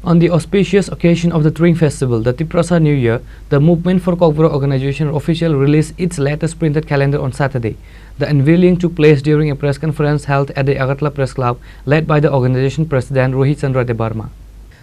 On the auspicious occasion of the Tring Festival, the Tiprasa New Year, the Movement for Kokborok organization officially released its latest printed calendar on Saturday. The unveiling took place during a press conference held at the Agartala Press Club, led by the organization president Rohit Chandra Debarma.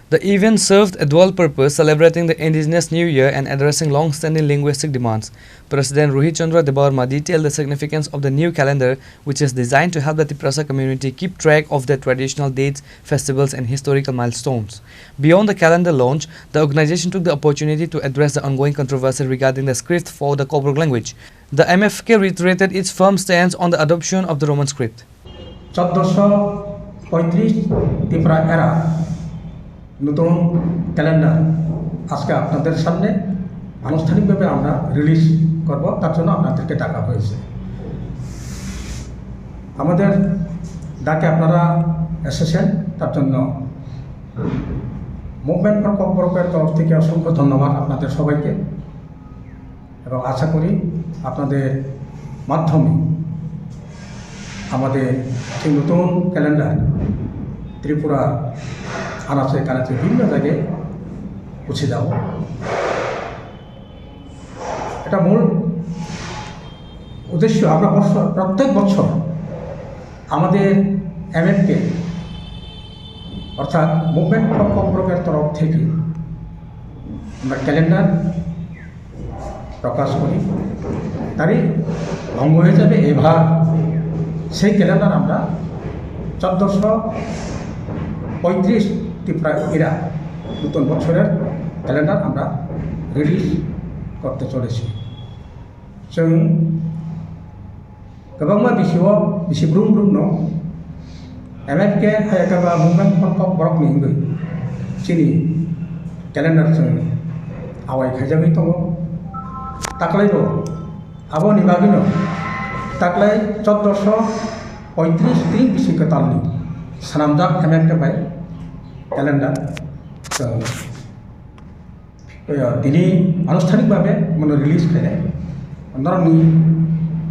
The event served a dual purpose, celebrating the indigenous New Year and addressing long-standing linguistic demands. President Rohit Chandra Debarma detailed the significance of the new calendar, which is designed to help the Tiprasa community keep track of their traditional dates, festivals and historical milestones. Beyond the calendar launch, the organization took the opportunity to address the ongoing controversy regarding the script for the Kokborok language. The MFK reiterated its firm stance on the adoption of the Roman script. 1435 Tripura এরা নতুন calendar আজকে আপনাদের সামনে আনুষ্ঠানিকভাবে আমরা release করব, তার জন্য আপনাদেরকে ডাকা হয়েছে। আমাদের ডাকে আপনারা এসেছেন, তার জন্য মুভমেন্ট ফর kokborokের তরফ থেকে অসংখ্য ধন্যবাদ আপনাদের সবাইকে, এবং আশা করি আপনাদের মাধ্যমে আমাদের এই নতুন ক্যালেন্ডার ত্রিপুরা আনাচে কানাচে বিভিন্ন জায়গায় পৌঁছে যাব। এটা মূল উদ্দেশ্য, আমরা প্রত্যেক বছর আমাদের MFK অর্থাৎ মুভমেন্ট ফর kokborokের তরফ থেকে আমরা ক্যালেন্ডার প্রকাশ করি। তারই ভঙ্গ হয়ে যাবে এবার সেই ক্যালেন্ডার আমরা 1435 ত্রিপুরা এরা নতুন বছরের ক্যালেন্ডার আমরা রিলিজ করতে চলেছি। जों गोबां बिसि ब्रुम दं MFK हायाकाबा मुभमेन्ट फर kokborokनि हिंगै चिनि क्यालेन्डार जों आवगायखाजाबाय दङ। दाख्लैबो आबोनि बागैनो दाख्लै 1435 दिन बिसिगतालनि सानामजाक MFK बाय ক্যালেন্ডার दिनै आनुষ্ঠাनिकभावे माने रिलिज खायनाय नरनि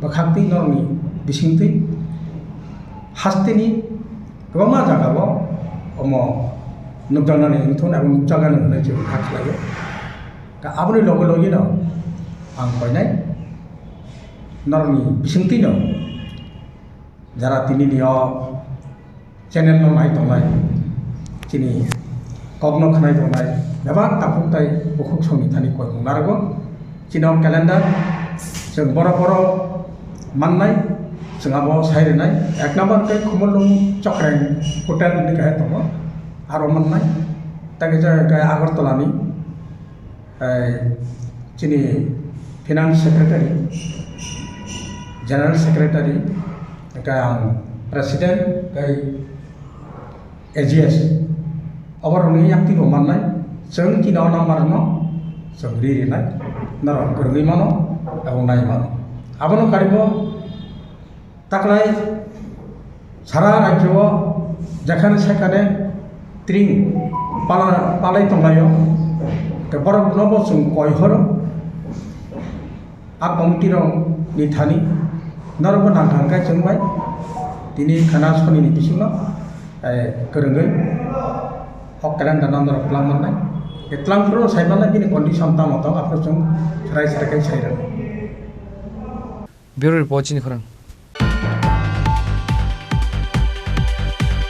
बखाक्ति नरनि बिसिंथि हास्तिनि गोबां जायगायाव नुजानानै नोंथां एबं नुजागानो होनाय जों खालायो। दा आबोनि लगे लगेनो आं फैनाय नरनि बिसिंथिनो जारा दिनैनियाव चेनेल नायथ'नाय चिनि कग्न खानाय दंनाय एबा दाफुंथाय बुहुम संबिधाननि कय बुंनारगौ चिनाव क्यालेन्डार जों बर' माननाय जोंहाबो सायरेनाय एक नम्बरकै खुमलुं चक्रें हटेलनि गाहाय दङ आरो माननाय ताके जायगा आगरतलानि चिनि फिनान्स सेक्रेटारि जेनेरेल सेक्रेटारि आं प्रेसिडेन्ट AGS अबरनि एक्टिव माननाय जों किनाव नाम्बारनो जों रिरिनाय नर गोरलै मानो एबं नाय मानो आबोनो कारिबो ताकलाय सारा राज्योआव जेखाने सेखाने त्रिं पालाय दंलायो बरफनोबो जों कयहरो आ कमिटिर निथानि नरबो नांखांखाय जोंबाय दिनै खोनासनिनि बिसिङाव गोरोङै क्यालेन्डार नाम्बार प्लांमोननाय प्लांफोर सायमानाय बिनि कन्डिशन तामत आपनो जों रायजो सायराय ब्यूरो रिपोर्ट